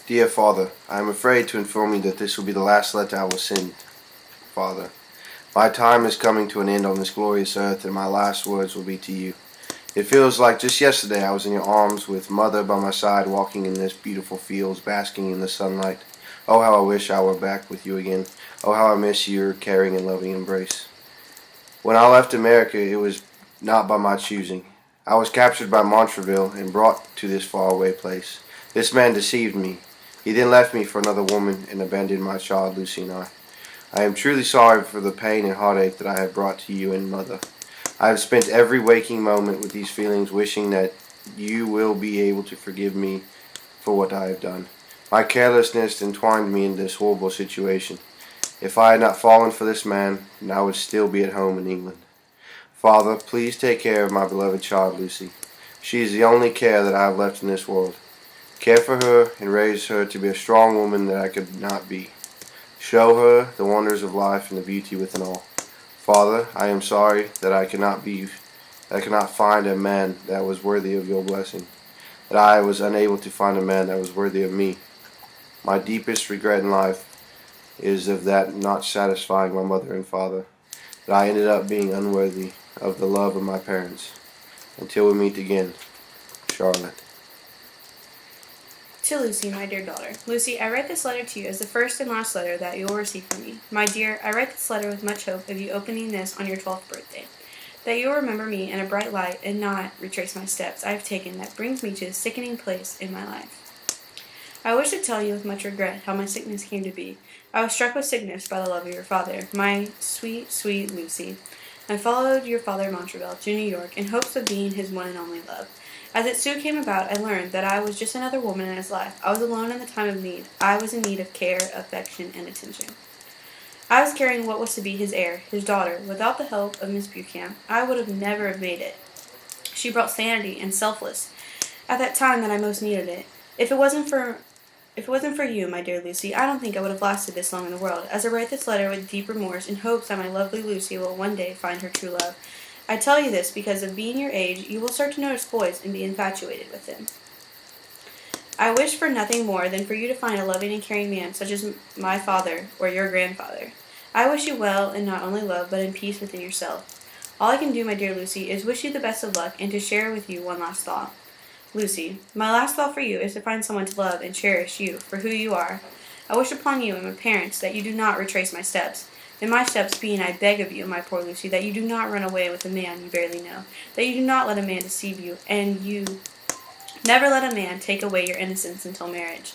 Dear Father, I am afraid to inform you that this will be the last letter I will send. Father, my time is coming to an end on this glorious earth, and my last words will be to you. It feels like just yesterday I was in your arms with Mother by my side, walking in this beautiful fields, basking in the sunlight. Oh, how I wish I were back with you again. Oh, how I miss your caring and loving embrace. When I left America, it was not by my choosing. I was captured by Montraville and brought to this faraway place. This man deceived me. He then left me for another woman and abandoned my child, Lucy, and I. I am truly sorry for the pain and heartache that I have brought to you and Mother. I have spent every waking moment with these feelings, wishing that you will be able to forgive me for what I have done. My carelessness entwined me in this horrible situation. If I had not fallen for this man, then I would still be at home in England. Father, please take care of my beloved child, Lucy. She is the only care that I have left in this world. Care for her and raise her to be a strong woman that I could not be. Show her the wonders of life and the beauty within all. Father, I am sorry that I cannot find a man that was worthy of your blessing, that I was unable to find a man that was worthy of me. My deepest regret in life is of that not satisfying my mother and father, that I ended up being unworthy of the love of my parents. Until we meet again, Charlotte. To Lucy, my dear daughter. Lucy, I write this letter to you as the first and last letter that you will receive from me. My dear, I write this letter with much hope of you opening this on your 12th birthday, that you will remember me in a bright light and not retrace my steps I have taken that brings me to a sickening place in my life. I wish to tell you with much regret how my sickness came to be. I was struck with sickness by the love of your father, my sweet, sweet Lucy. I followed your father Montraville to New York in hopes of being his one and only love. As it soon came about, I learned that I was just another woman in his life. I was alone in the time of need. I was in need of care, affection, and attention. I was carrying what was to be his heir, his daughter. Without the help of Miss Buchan, I would have never have made it. She brought sanity and selfless at that time that I most needed it. If it wasn't for you, my dear Lucy, I don't think I would have lasted this long in the world. As I write this letter with deep remorse in hopes that my lovely Lucy will one day find her true love, I tell you this because of being your age, you will start to notice boys and be infatuated with them. I wish for nothing more than for you to find a loving and caring man such as my father or your grandfather. I wish you well in not only love but in peace within yourself. All I can do, my dear Lucy, is wish you the best of luck and to share with you one last thought. Lucy, my last thought for you is to find someone to love and cherish you for who you are. I wish upon you and my parents that you do not retrace my steps. In my steps being, I beg of you, my poor Lucy, that you do not run away with a man you barely know, that you do not let a man deceive you, and you never let a man take away your innocence until marriage.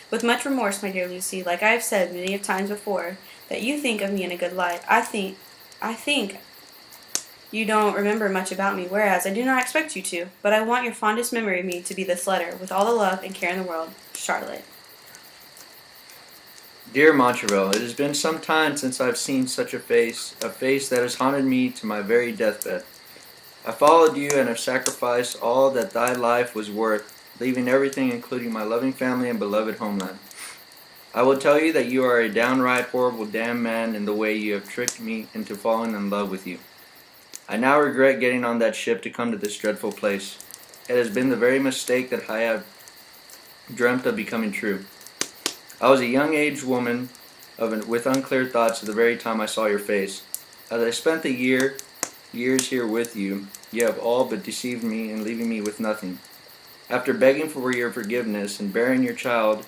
With much remorse, my dear Lucy, like I have said many times before, that you think of me in a good light. I think you don't remember much about me, whereas I do not expect you to, but I want your fondest memory of me to be this letter, with all the love and care in the world, Charlotte. Dear Montraville, it has been some time since I have seen such a face that has haunted me to my very deathbed. I followed you and have sacrificed all that thy life was worth, leaving everything including my loving family and beloved homeland. I will tell you that you are a downright horrible damned man in the way you have tricked me into falling in love with you. I now regret getting on that ship to come to this dreadful place. It has been the very mistake that I have dreamt of becoming true. I was a young-aged woman with unclear thoughts at the very time I saw your face. As I spent the years here with you, you have all but deceived me in leaving me with nothing. After begging for your forgiveness and bearing your child,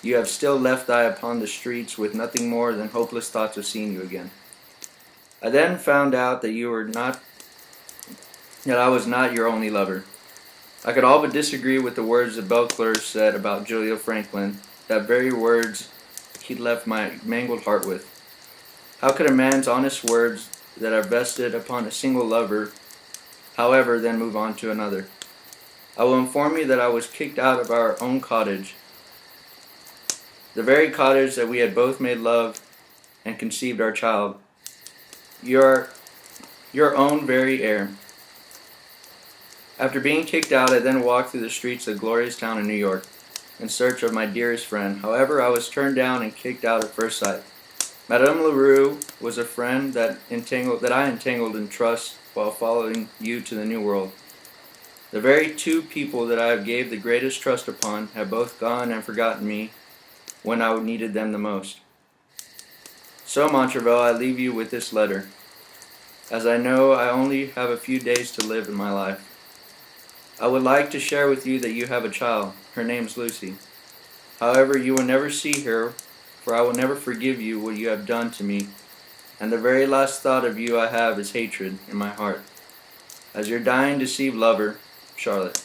you have still left I upon the streets with nothing more than hopeless thoughts of seeing you again. I then found out that I was not your only lover. I could all but disagree with the words that Beauclerc said about Julia Franklin, that very words he left my mangled heart with. How could a man's honest words that are vested upon a single lover, however, then move on to another? I will inform you that I was kicked out of our own cottage, the very cottage that we had both made love and conceived our child, your own very heir. After being kicked out, I then walked through the streets of the glorious town of New York in search of my dearest friend. However, I was turned down and kicked out at first sight. Madame Leroux was a friend that I entangled in trust while following you to the New World. The very two people that I have gave the greatest trust upon have both gone and forgotten me when I needed them the most. So, Montraville, I leave you with this letter, as I know I only have a few days to live in my life. I would like to share with you that you have a child. Her name's Lucy. However, you will never see her, for I will never forgive you what you have done to me, and the very last thought of you I have is hatred in my heart. As your dying, deceived lover, Charlotte.